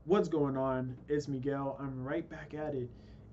What's going on? It's Miguel. I'm right back at it.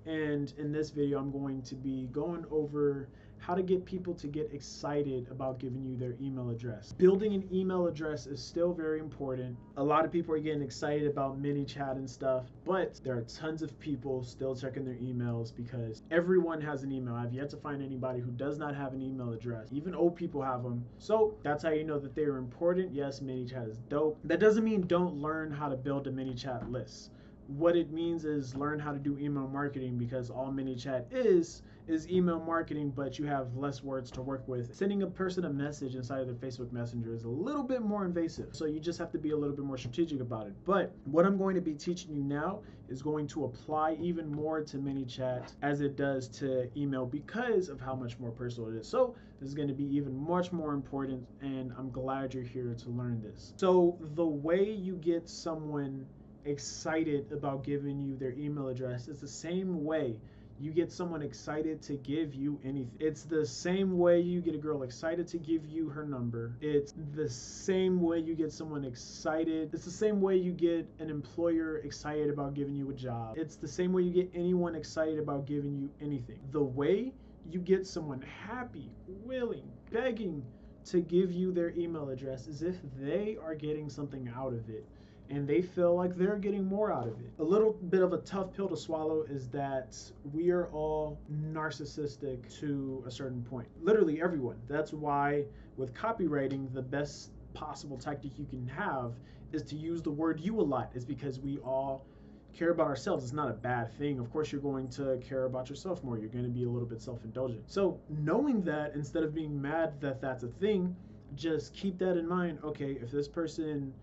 And in this video, I'm going to be going over how to get people to get excited about giving you their email address. Building an email address is still very important. A lot of people are getting excited about mini chat and stuff, but there are tons of people still checking their emails because everyone has an email. I've yet to find anybody who does not have an email address. Even old people have them. So that's how you know that they are important. Yes, mini chat is dope. That doesn't mean don't learn how to build a mini chat list. What it means is learn how to do email marketing, because all ManyChat is email marketing, but you have less words to work with. Sending a person a message inside of their Facebook Messenger is a little bit more invasive, so you just have to be a little bit more strategic about it. But what I'm going to be teaching you now is going to apply even more to ManyChat as it does to email, because of how much more personal it is. So this is going to be even much more important, and I'm glad you're here to learn this. So the way you get someone excited about giving you their email address is the same way you get someone excited to give you anything. It's the same way you get a girl excited to give you her number. It's the same way you get someone excited. It's the same way you get an employer excited about giving you a job. It's the same way you get anyone excited about giving you anything. The way you get someone happy, willing, begging to give you their email address is if they are getting something out of it and they feel like they're getting more out of it. A little bit of a tough pill to swallow is that we are all narcissistic to a certain point. Literally everyone. That's why with copywriting, the best possible tactic you can have is to use the word you a lot. Is because we all care about ourselves. It's not a bad thing. Of course, you're going to care about yourself more. You're going to be a little bit self-indulgent. So knowing that, instead of being mad that that's a thing, just keep that in mind. Okay, if this person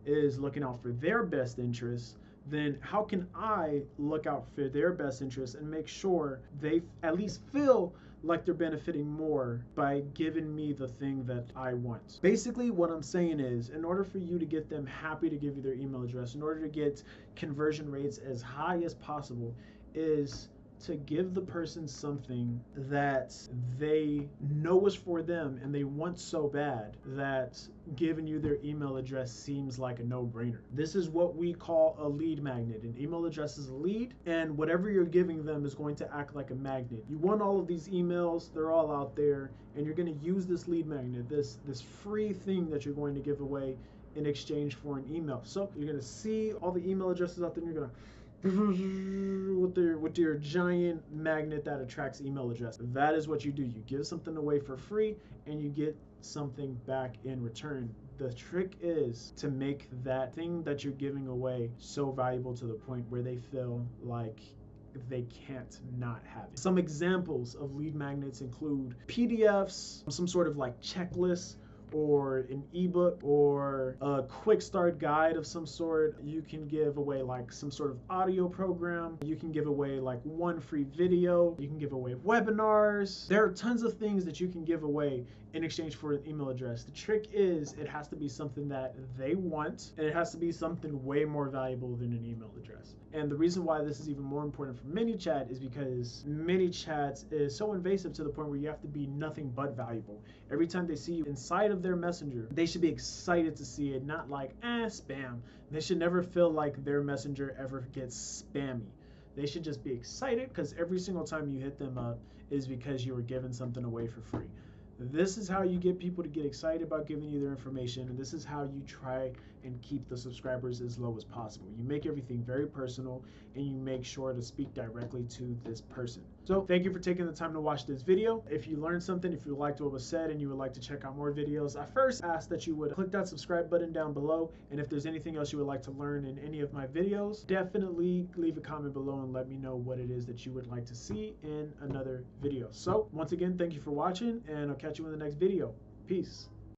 is looking out for their best interests, then how can I look out for their best interests and make sure they at least feel like they're benefiting more by giving me the thing that I want? Basically, what I'm saying is, in order for you to get them happy to give you their email address, in order to get conversion rates as high as possible, is to give the person something that they know is for them and they want so bad that giving you their email address seems like a no-brainer. This is what we call a lead magnet. An email address is a lead, and whatever you're giving them is going to act like a magnet. You want all of these emails, they're all out there, and you're going to use this lead magnet, this free thing that you're going to give away in exchange for an email. So you're going to see all the email addresses out there, and you're going to with your giant magnet that attracts email address. That is what you do. You give something away for free and you get something back in return. The trick is to make that thing that you're giving away so valuable to the point where they feel like they can't not have it. Some examples of lead magnets include PDFs, some sort of like checklist, or an ebook, or a quick start guide of some sort. You can give away like some sort of audio program. You can give away like one free video. You can give away webinars. There are tons of things that you can give away in exchange for an email address. The trick is it has to be something that they want, and it has to be something way more valuable than an email address. And the reason why this is even more important for ManyChat is because ManyChat is so invasive to the point where you have to be nothing but valuable. Every time they see you inside of their messenger, they should be excited to see it, not like, spam. They should never feel like their messenger ever gets spammy. They should just be excited because every single time you hit them up is because you were giving something away for free. This is how you get people to get excited about giving you their information, and this is how you try and keep the subscribers as low as possible. You make everything very personal, and you make sure to speak directly to this person. So thank you for taking the time to watch this video. If you learned something, if you liked what was said and you would like to check out more videos, I first ask that you would click that subscribe button down below, and if there's anything else you would like to learn in any of my videos, definitely leave a comment below and let me know what it is that you would like to see in another video. So once again, thank you for watching, and I'll catch you in the next video. Peace.